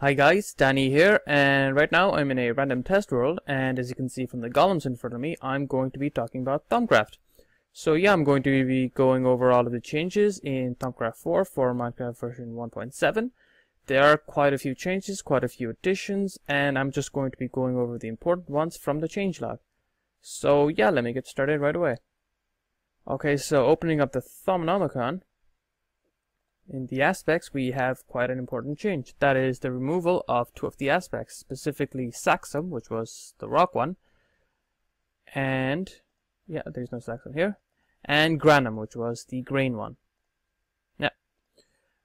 Hi guys, Danny here, and right now I'm in a random test world, and as you can see from the golems in front of me, I'm going to be talking about Thaumcraft. So yeah, I'm going to be going over all of the changes in Thaumcraft 4 for Minecraft version 1.7. There are quite a few changes, quite a few additions, and I'm just going to be going over the important ones from the changelog. So yeah, let me get started right away. Okay, so opening up the Thaumcraft, in the aspects, we have quite an important change. That is the removal of two of the aspects, specifically Saxum, which was the rock one, and yeah, there's no Saxum here, and Granum, which was the grain one. Yeah.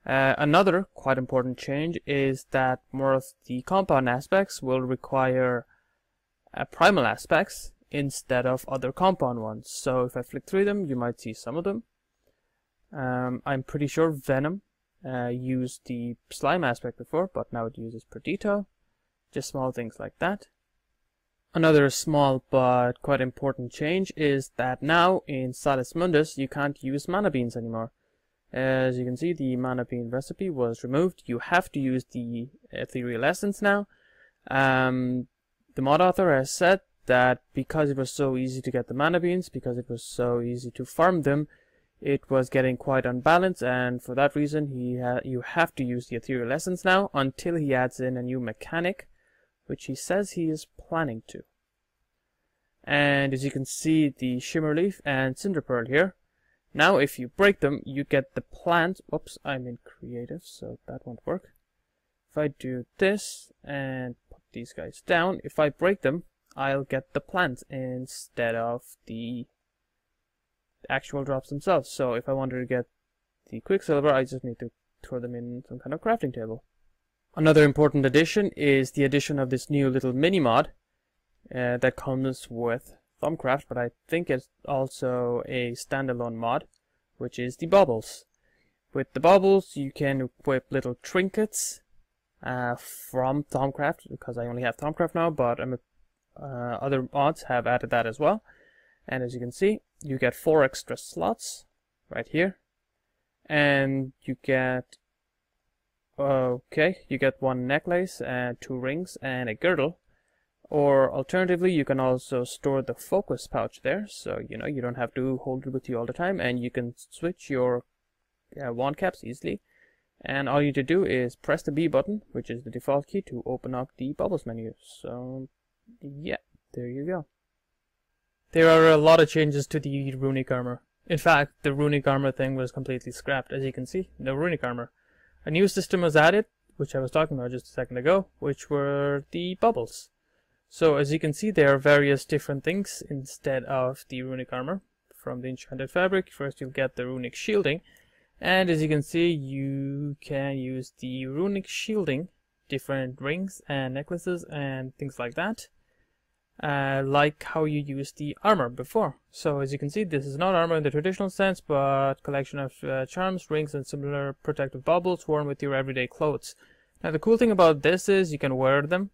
Another quite important change is that more of the compound aspects will require primal aspects instead of other compound ones. So if I flick through them, you might see some of them. I'm pretty sure Venom used the slime aspect before, but now it uses Perdito. Just small things like that. Another small but quite important change is that now in Salus Mundus you can't use mana beans anymore. As you can see, the mana bean recipe was removed. You have to use the ethereal essence now. The mod author has said that because it was so easy to get the mana beans, because it was so easy to farm them, it was getting quite unbalanced, and for that reason you have to use the ethereal essence now until he adds in a new mechanic, which he says he is planning to. And as you can see, the shimmer leaf and cinder pearl here, now if you break them you get the plant. Oops, I'm in creative so that won't work. If I do this and put these guys down, if I break them I'll get the plant instead of the actual drops themselves. So if I wanted to get the quicksilver, I just need to throw them in some kind of crafting table. Another important addition is the addition of this new little mini mod that comes with Thaumcraft, but I think it's also a standalone mod, which is the baubles. With the baubles you can equip little trinkets from Thaumcraft, because I only have Thaumcraft now, but other mods have added that as well. And as you can see, you get 4 extra slots right here, and you get you get 1 necklace and 2 rings and a girdle. Or alternatively, you can also store the focus pouch there, so you don't have to hold it with you all the time, and you can switch your wand caps easily. And all you need to do is press the B button, which is the default key, to open up the bubbles menu. So yeah, there you go. There are a lot of changes to the runic armor. In fact, the runic armor thing was completely scrapped. As you can see, no runic armor. A new system was added, which I was talking about just a second ago, which were the bubbles. So as you can see, there are various different things instead of the runic armor. From the enchanted fabric, first you'll get the runic shielding, and as you can see, you can use the runic shielding, different rings and necklaces and things like that. Like how you used the armor before. So as you can see, this is not armor in the traditional sense, but collection of charms, rings, and similar protective baubles worn with your everyday clothes. Now the cool thing about this is you can wear them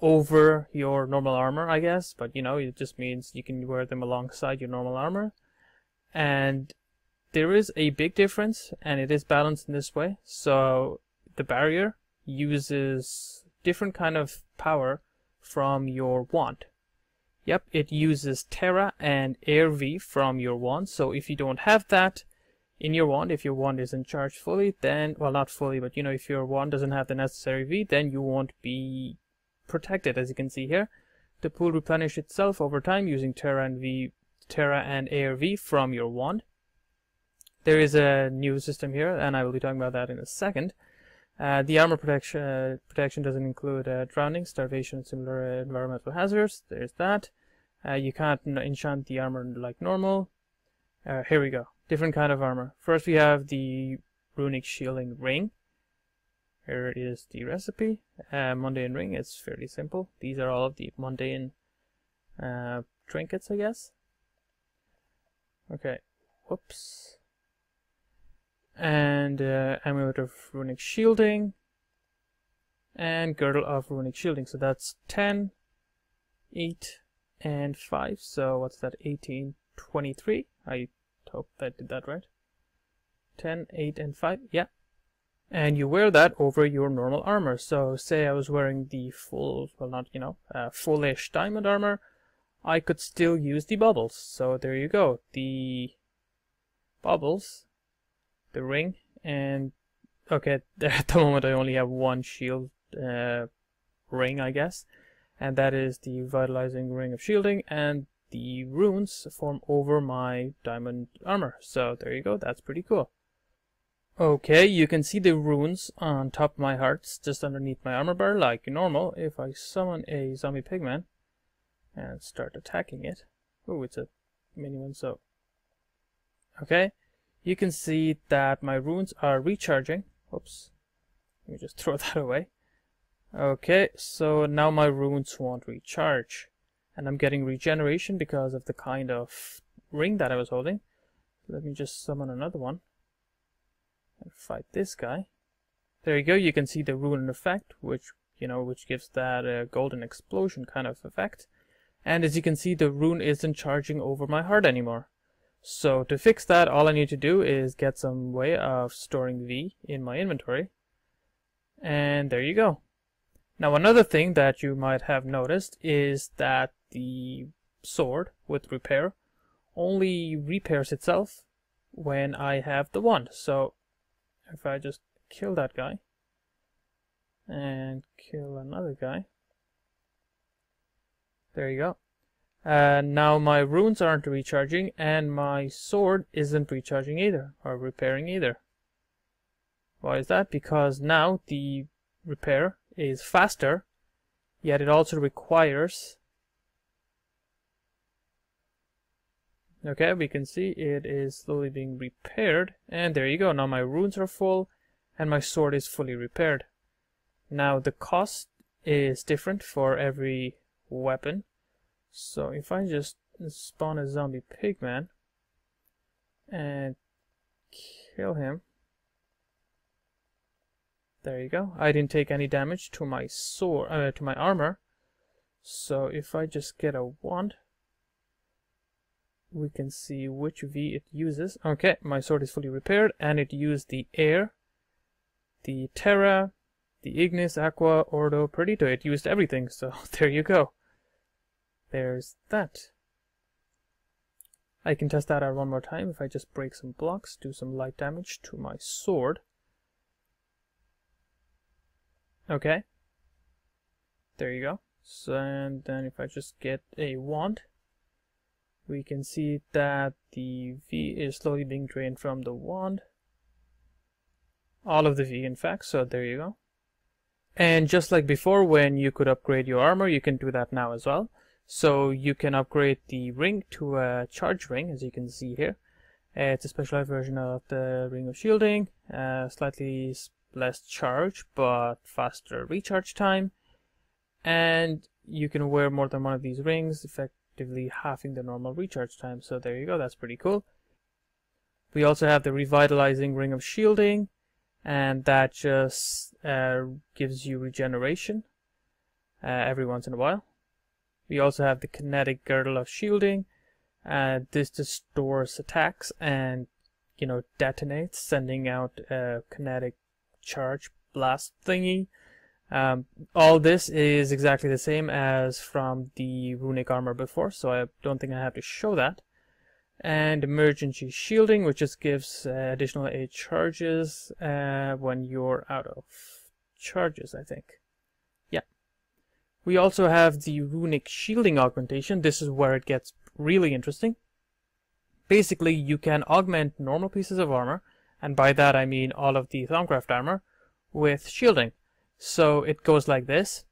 over your normal armor, I guess, but it just means you can wear them alongside your normal armor. And there is a big difference, and it is balanced in this way. So the barrier uses different kind of power from your wand. Yep, it uses Terra and Air V from your wand. So if you don't have that in your wand, if your wand isn't charged fully, then, well, not fully, but if your wand doesn't have the necessary V, then you won't be protected. As you can see here, the pool replenishes itself over time using Terra and Air V from your wand. There is a new system here, and I will be talking about that in a second. The armor protection doesn't include drowning, starvation, and similar environmental hazards. There's that. You can't enchant the armor like normal. Here we go. Different kind of armor. First we have the runic shielding ring. Here is the recipe. Mundane ring. It's fairly simple. These are all of the mundane trinkets, I guess. Okay. Whoops. And amulet of runic shielding and girdle of runic shielding. So that's 10, 8, and 5. So what's that? 18, 23. I hope I did that right. 10, 8, and 5. Yeah. and you wear that over your normal armor. So say I was wearing the full, well, not, fullish diamond armor, I could still use the baubles. So there you go, the baubles, the ring, and okay, at the moment I only have one shield ring, I guess, and that is the vitalizing ring of shielding, and the runes form over my diamond armor. So there you go, that's pretty cool. Okay, you can see the runes on top of my hearts just underneath my armor bar like normal. If I summon a zombie pigman and start attacking it, oh, it's a mini one, so okay, you can see that my runes are recharging. Oops, let me just throw that away. Okay, so now my runes won't recharge, and I'm getting regeneration because of the kind of ring that I was holding. Let me just summon another one and fight this guy. There you go, you can see the rune effect, which gives that golden explosion kind of effect. And as you can see, the rune isn't charging over my heart anymore. So to fix that, all I need to do is get some way of storing V in my inventory. And there you go. Now another thing that you might have noticed is that the sword with repair only repairs itself when I have the wand. So if I just kill that guy and kill another guy, there you go. Now my runes aren't recharging and my sword isn't recharging either, or repairing either. Why is that? Because now the repair is faster, yet it also requires, okay, we can see it is slowly being repaired, and there you go, now my runes are full and my sword is fully repaired. Now the cost is different for every weapon, so if I just spawn a zombie pigman and kill him, there you go, I didn't take any damage to my sword, to my armor. So if I just get a wand, we can see which V it uses. Okay, my sword is fully repaired, and it used the air, the terra, the ignis, aqua, ordo, perdito. It used everything, so there you go. There's that. I can test that out one more time. If I just break some blocks, do some light damage to my sword. Okay, there you go. So, and then if I just get a wand, we can see that the V is slowly being drained from the wand. All of the V, in fact, so there you go. And just like before, when you could upgrade your armor, you can do that now as well. So you can upgrade the ring to a charge ring, as you can see here. It's a specialized version of the ring of shielding, slightly less charge but faster recharge time, and you can wear more than one of these rings, effectively halving the normal recharge time. So there you go, that's pretty cool. We also have the revitalizing ring of shielding, and that just gives you regeneration every once in a while. We also have the kinetic girdle of shielding. This just stores attacks and detonates, sending out a kinetic charge blast thingy. All this is exactly the same as from the runic armor before, so I don't think I have to show that. And emergency shielding, which just gives additional 8 charges when you're out of charges, I think. Yeah. We also have the runic shielding augmentation. This is where it gets really interesting. Basically, you can augment normal pieces of armor, and by that I mean all of the Thaumcraft armor, with shielding. So it goes like this.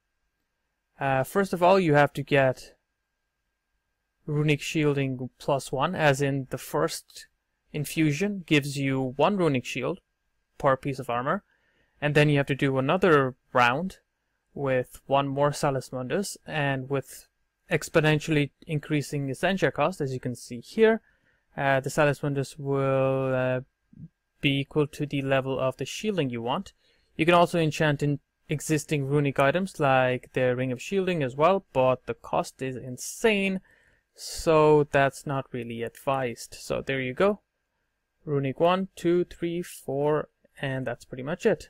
First of all, you have to get runic shielding +1, as in the first infusion gives you 1 runic shield per piece of armor, and then you have to do another round with 1 more Salus Mundus, and with exponentially increasing essentia cost, as you can see here, the Salus Mundus will be equal to the level of the shielding you want. You can also enchant in existing runic items like the Ring of Shielding as well, but the cost is insane, so that's not really advised. So there you go. Runic 1, 2, 3, 4, and that's pretty much it.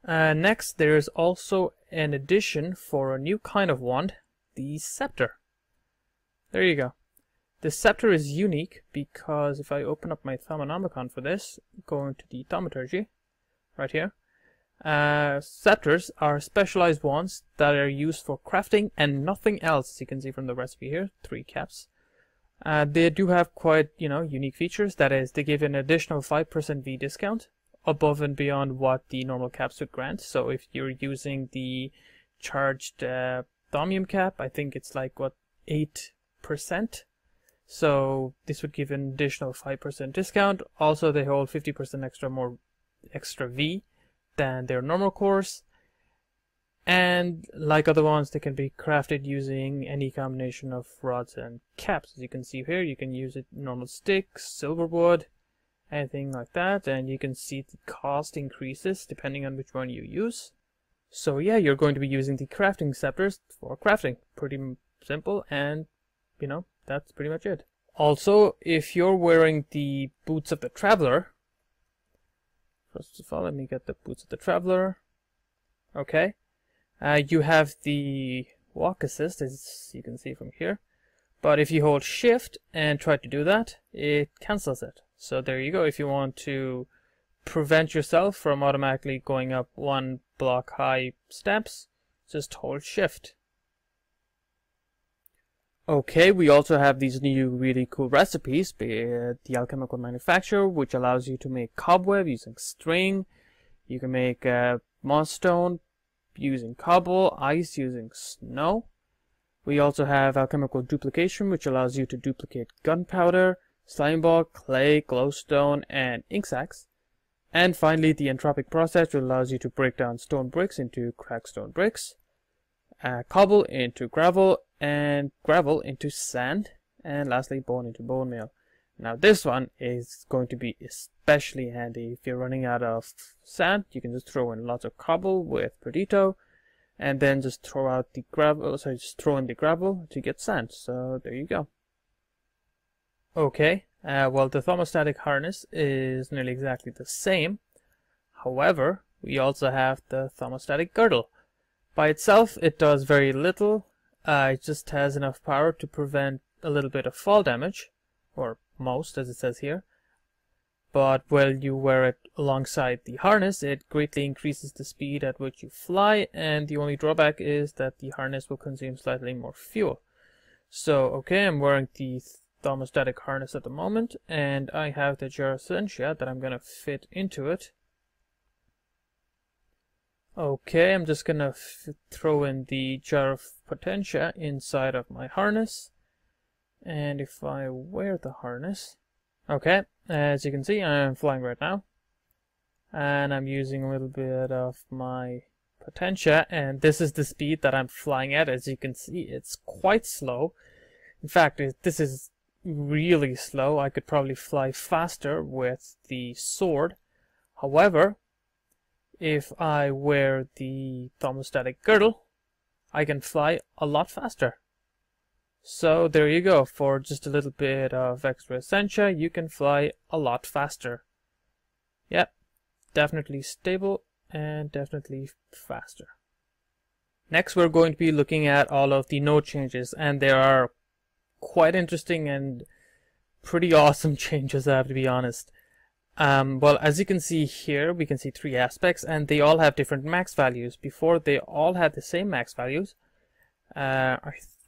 Next, there's also an addition for a new kind of wand, the Scepter. There you go. The Scepter is unique because if I open up my Thermonomicon for this, go into the Thaumaturgy, right here, Scepters are specialized wands that are used for crafting and nothing else. As you can see from the recipe here, 3 caps. They do have quite, unique features. That is, they give an additional 5% V discount above and beyond what the normal caps would grant. So if you're using the charged Thaumium cap, I think it's like, 8%. So this would give an additional 5% discount. Also, they hold 50% extra V than their normal cores. And like other ones, they can be crafted using any combination of rods and caps. As you can see here, you can use it normal sticks, silver wood, anything like that. And you can see the cost increases depending on which one you use. So yeah, you're going to be using the crafting scepters for crafting. Pretty simple, and that's pretty much it. Also, if you're wearing the boots of the traveler, first of all, let me get the boots of the traveler. Okay. You have the walk assist, as you can see from here. But if you hold shift and try to do that, it cancels it. So there you go. If you want to prevent yourself from automatically going up 1 block high steps, just hold shift. Okay, we also have these new really cool recipes, be it the alchemical manufacturer, which allows you to make cobweb using string. You can make moss stone using cobble, ice using snow. We also have alchemical duplication, which allows you to duplicate gunpowder, slime ball, clay, glowstone, and ink sacs. And finally, the entropic process, which allows you to break down stone bricks into cracked stone bricks, cobble into gravel, and gravel into sand, and lastly bone into bone meal. Now this one is going to be especially handy if you're running out of sand. You can just throw in lots of cobble with Perdito, and then just throw out the gravel. Just throw in the gravel to get sand. So there you go. Okay, well, the thermostatic harness is nearly exactly the same. However, we also have the thermostatic girdle. By itself, it does very little. It just has enough power to prevent a little bit of fall damage, or most, as it says here. But when you wear it alongside the harness, it greatly increases the speed at which you fly, and the only drawback is that the harness will consume slightly more fuel. So, okay, I'm wearing the thermostatic harness at the moment, and I have the jar of essentia that I'm going to fit into it. Okay, I'm just gonna throw in the jar of potentia inside of my harness, and if I wear the harness, okay, as you can see, I'm flying right now, and I'm using a little bit of my potentia, and this is the speed that I'm flying at. As you can see, it's quite slow. In fact, this is really slow. I could probably fly faster with the sword. However, if I wear the thermostatic girdle, I can fly a lot faster. So there you go. For just a little bit of extra essentia, you can fly a lot faster. Yep, definitely stable and definitely faster. Next, we're going to be looking at all of the node changes, and there are quite interesting and pretty awesome changes, I have to be honest. Well, as you can see here, we can see 3 aspects, and they all have different max values. Before, they all had the same max values, I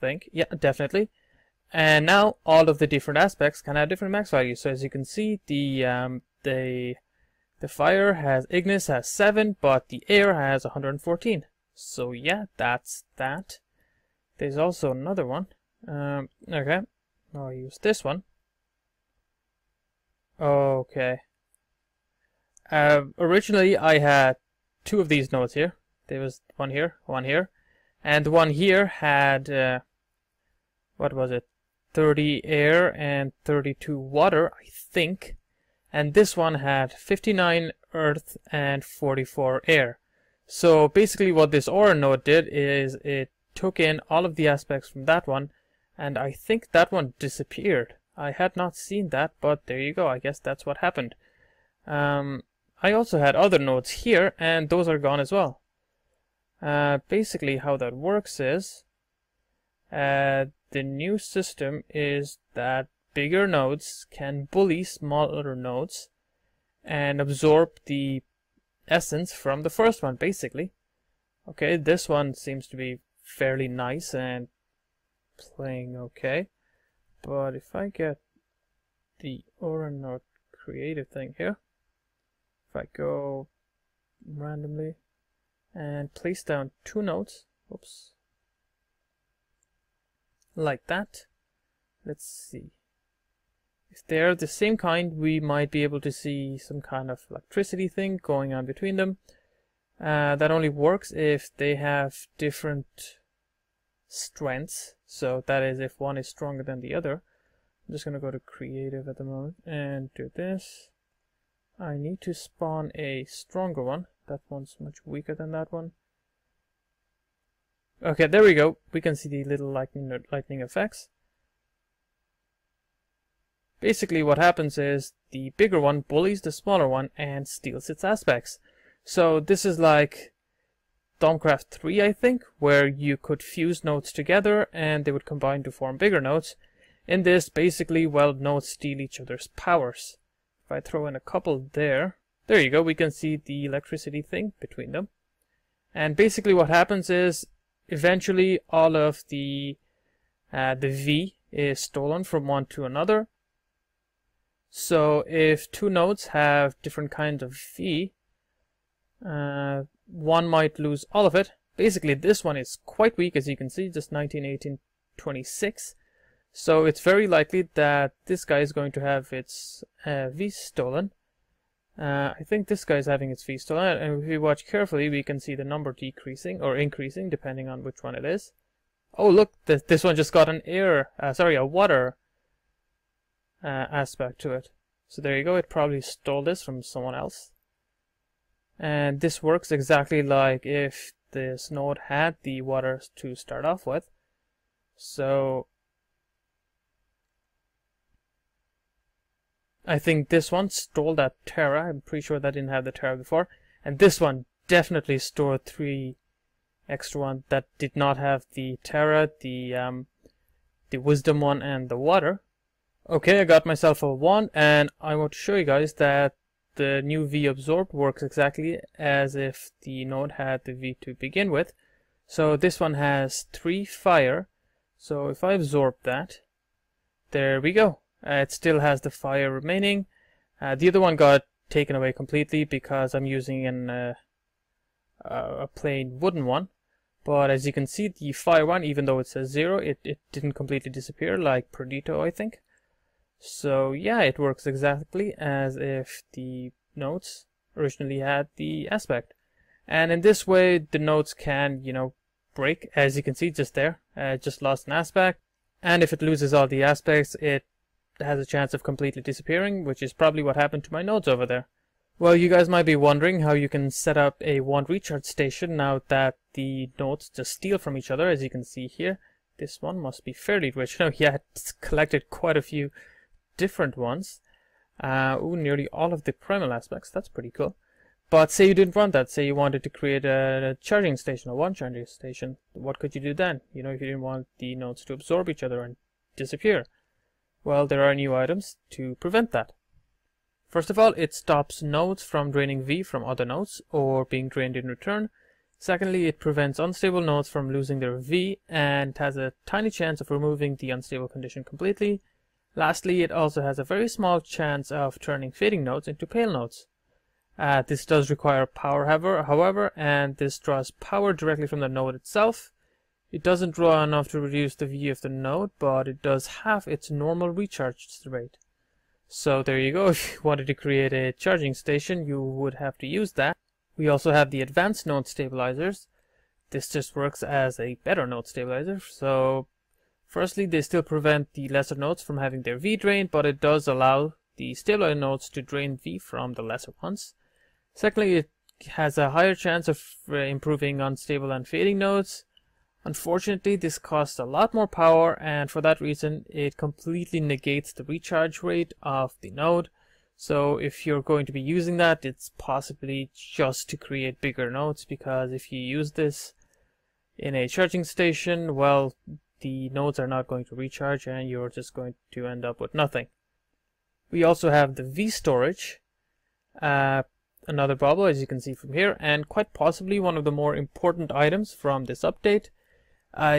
think. Yeah, definitely. And now all of the different aspects can have different max values. So as you can see, the fire has Ignis has 7, but the air has 114. So yeah, that's that. There's also another one. Okay, I'll use this one. Okay. Originally I had 2 of these nodes here. There was one here, and the one here had what was it? 30 air and 32 water, I think. And this one had 59 earth and 44 air. So basically what this aura node did is it took in all of the aspects from that one, and I think that one disappeared. I had not seen that, but there you go. I guess that's what happened. I also had other nodes here, and those are gone as well. Basically how that works is the new system is that bigger nodes can bully smaller nodes and absorb the essence from the first one, basically. Okay, this one seems to be fairly nice and playing okay, but if I get the Aura node creative thing here, if I go randomly and place down 2 nodes, oops, like that, let's see. If they're the same kind, we might be able to see some kind of electricity thing going on between them. That only works if they have different strengths. So that is, if one is stronger than the other. I'm just going to go to creative at the moment and do this. I need to spawn a stronger one. That one's much weaker than that one. Okay, there we go. We can see the little lightning effects. Basically what happens is the bigger one bullies the smaller one and steals its aspects. So this is like Thaumcraft 3, I think, where you could fuse nodes together and they would combine to form bigger nodes. In this, basically, well, nodes steal each other's powers. If I throw in a couple there you go, we can see the electricity thing between them. And basically what happens is, eventually all of the V is stolen from one to another. So if 2 nodes have different kinds of V, one might lose all of it. Basically this one is quite weak, as you can see, just 19, 18, 26. So it's very likely that this guy is going to have its V stolen. I think this guy is having its V stolen, and if we watch carefully we can see the number decreasing or increasing depending on which one it is. Oh look, this one just got an a water aspect to it. So there you go, it probably stole this from someone else. And this works exactly like if this node had the water to start off with. So I think this one stole that Terra. I'm pretty sure that didn't have the Terra before. And this one definitely stored 3 extra ones that did not have the Terra, the Wisdom one, and the water. Okay, I got myself a 1, and I want to show you guys that the new V absorbed works exactly as if the node had the V to begin with. So this one has 3 fire. So if I absorb that, there we go. It still has the fire remaining. The other one got taken away completely because I'm using a plain wooden one. But as you can see, the fire one, even though it says 0, it didn't completely disappear like Perdito, I think. So yeah, it works exactly as if the nodes originally had the aspect. And in this way, the nodes can, you know, break. As you can see just there, it just lost an aspect. And if it loses all the aspects, it has a chance of completely disappearing, which is probably what happened to my nodes over there. Well, you guys might be wondering how you can set up a 1 recharge station now that the nodes just steal from each other. As you can see here, this one must be fairly rich. No, yeah, it's collected quite a few different ones. Nearly all of the primal aspects. That's pretty cool. But say you didn't want that. Say you wanted to create a charging station, a 1 charging station. What could you do then? You know, if you didn't want the nodes to absorb each other and disappear. Well, there are new items to prevent that. First of all, it stops nodes from draining V from other nodes or being drained in return. Secondly, it prevents unstable nodes from losing their V and has a tiny chance of removing the unstable condition completely. Lastly, it also has a very small chance of turning fading nodes into pale nodes. This does require power, however, and this draws power directly from the node itself. It doesn't draw enough to reduce the V of the node, but it does half its normal recharge rate. So there you go. If you wanted to create a charging station, you would have to use that. We also have the advanced node stabilizers. This just works as a better node stabilizer. So firstly, they still prevent the lesser nodes from having their V drained, but it does allow the stabilizer nodes to drain V from the lesser ones. Secondly, it has a higher chance of improving unstable and fading nodes. Unfortunately, this costs a lot more power, and for that reason, it completely negates the recharge rate of the node. So if you're going to be using that, it's possibly just to create bigger nodes, because if you use this in a charging station, well, the nodes are not going to recharge and you're just going to end up with nothing. We also have the V storage, another bauble, as you can see from here, and quite possibly one of the more important items from this update.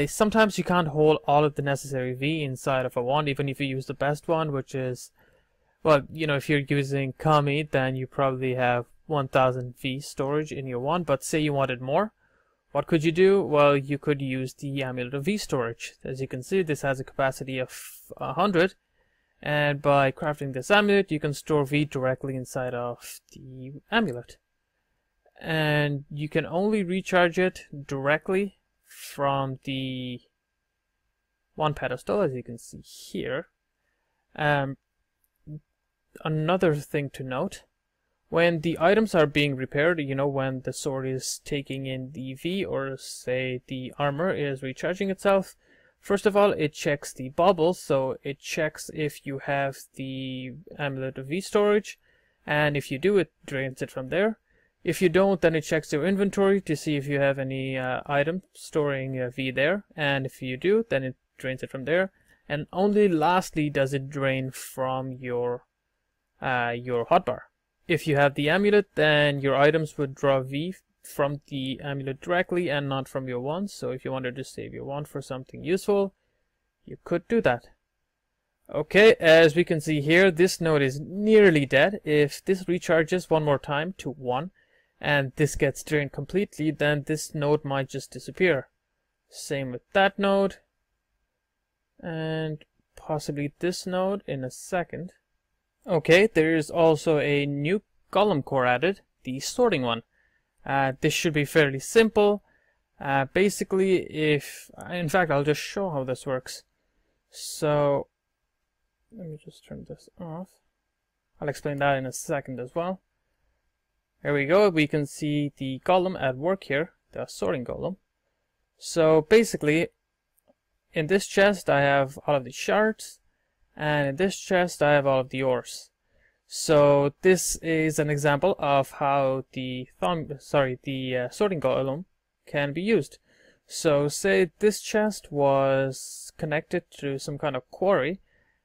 Sometimes you can't hold all of the necessary V inside of a wand, even if you use the best one, which is, well, you know, if you're using Kami, then you probably have 1000 V storage in your wand, but say you wanted more, what could you do? Well, you could use the Amulet of V storage. As you can see, this has a capacity of 100, and by crafting this amulet, you can store V directly inside of the amulet. And you can only recharge it directly from the one pedestal, as you can see here. Another thing to note, when the items are being repaired, you know, when the sword is taking in the V, or say the armor is recharging itself, first of all, it checks the baubles, so it checks if you have the Amulet of V storage, and if you do, it drains it from there. If you don't, then it checks your inventory to see if you have any item storing V there, and if you do, then it drains it from there. And only lastly does it drain from your hotbar. If you have the amulet, then your items would draw V from the amulet directly and not from your wand. So if you wanted to save your wand for something useful, you could do that. Okay, as we can see here, this node is nearly dead. If this recharges one more time to 1 and this gets drained completely, then this node might just disappear. Same with that node, and possibly this node in a second. Okay, there is also a new golem core added, the sorting one. This should be fairly simple. Basically, in fact, I'll just show how this works. So, let me just turn this off. I'll explain that in a second as well. There we go, we can see the golem at work here, the sorting golem. So basically, in this chest I have all of the shards, and in this chest I have all of the ores. So this is an example of how the sorting golem can be used. So say this chest was connected to some kind of quarry,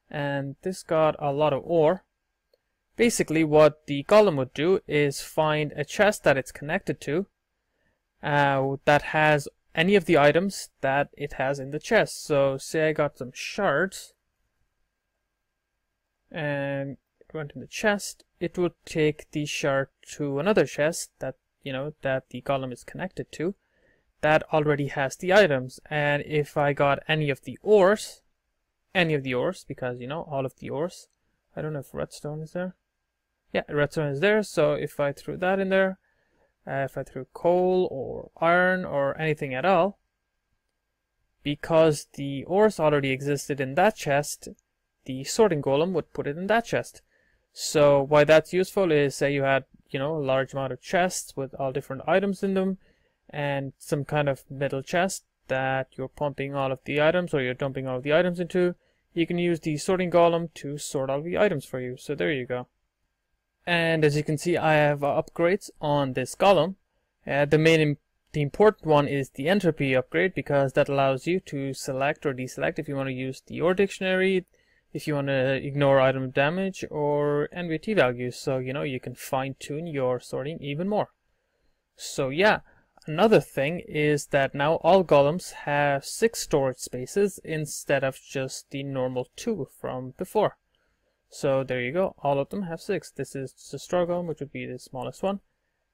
and this got a lot of ore. Basically what the golem would do is find a chest that it's connected to that has any of the items that it has in the chest. So say I got some shards and it went in the chest, it would take the shard to another chest that, you know, that the golem is connected to that already has the items. And if I got any of the ores, because, you know, all of the ores, I don't know if redstone is there. Yeah, redstone is there, so if I threw that in there, if I threw coal or iron or anything at all, because the ores already existed in that chest, the sorting golem would put it in that chest. So why that's useful is, say you had, you know, a large amount of chests with all different items in them, and some kind of middle chest that you're pumping all of the items, or you're dumping all of the items into, you can use the sorting golem to sort all the items for you. So there you go. And as you can see, I have upgrades on this golem. The important one is the entropy upgrade, because that allows you to select or deselect if you want to use the ore dictionary, if you want to ignore item damage or NVT values. So, you know, you can fine tune your sorting even more. So yeah, another thing is that now all golems have 6 storage spaces instead of just the normal 2 from before. So there you go, all of them have 6. This is the straw golem, which would be the smallest one,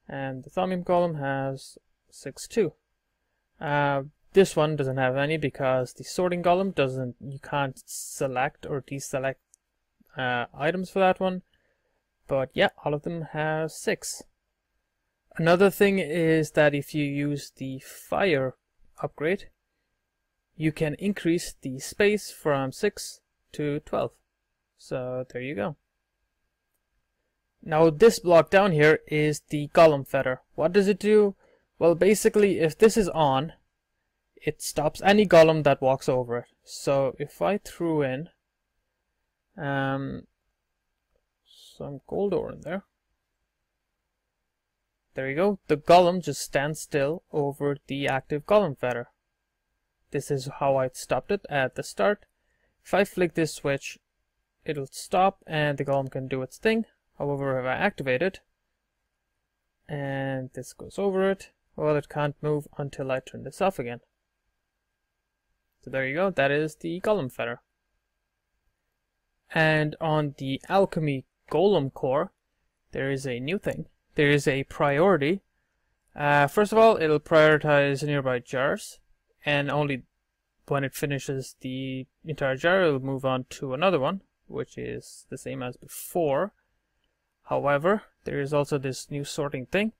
and the Thaumcraft golem has 6 too. This one doesn't have any because the sorting golem you can't select or deselect items for that one. But yeah, all of them have 6. Another thing is that if you use the fire upgrade, you can increase the space from 6 to 12. So there you go. Now this block down here is the golem feather. What does it do? Well, basically, if this is on, it stops any golem that walks over it. So if I threw in some gold ore in there. There you go. The golem just stands still over the active golem feather. This is how I stopped it at the start. If I flick this switch, it'll stop and the golem can do its thing. However, if I activate it and this goes over it, well, it can't move until I turn this off again. So there you go, that is the golem feather. And on the Alchemy Golem core, there is a new thing. There is a priority. First of all, it'll prioritize nearby jars, and only when it finishes the entire jar, it'll move on to another one, which is the same as before. However, there is also this new sorting thing.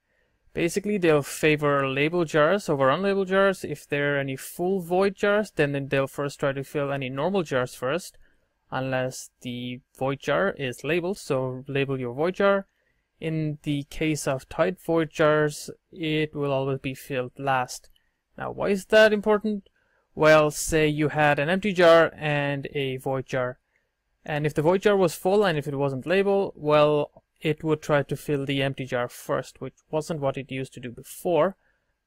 Basically, they'll favor labeled jars over unlabeled jars. If there are any full void jars, then they'll first try to fill any normal jars first, unless the void jar is labeled, so label your void jar. In the case of tight void jars, it will always be filled last. Now, why is that important? Well, say you had an empty jar and a void jar, and if the void jar was full and if it wasn't labeled, well, it would try to fill the empty jar first, which wasn't what it used to do before,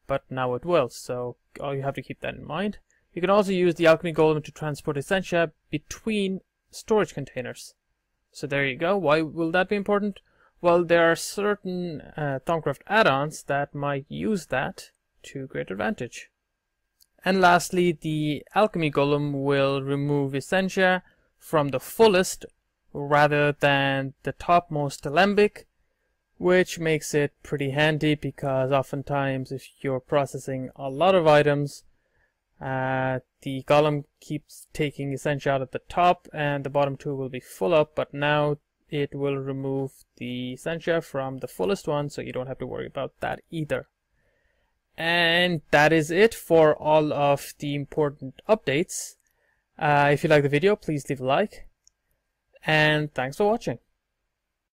but now it will, so you have to keep that in mind. You can also use the Alchemy Golem to transport essentia between storage containers. So there you go. Why will that be important? Well, there are certain Thaumcraft add-ons that might use that to great advantage. And lastly, the Alchemy Golem will remove essentia from the fullest rather than the topmost alembic, which makes it pretty handy because oftentimes if you're processing a lot of items, the golem keeps taking essentia out at the top and the bottom two will be full up, but now it will remove the essentia from the fullest one, so you don't have to worry about that either. And that is it for all of the important updates. If you like the video, please leave a like. And thanks for watching.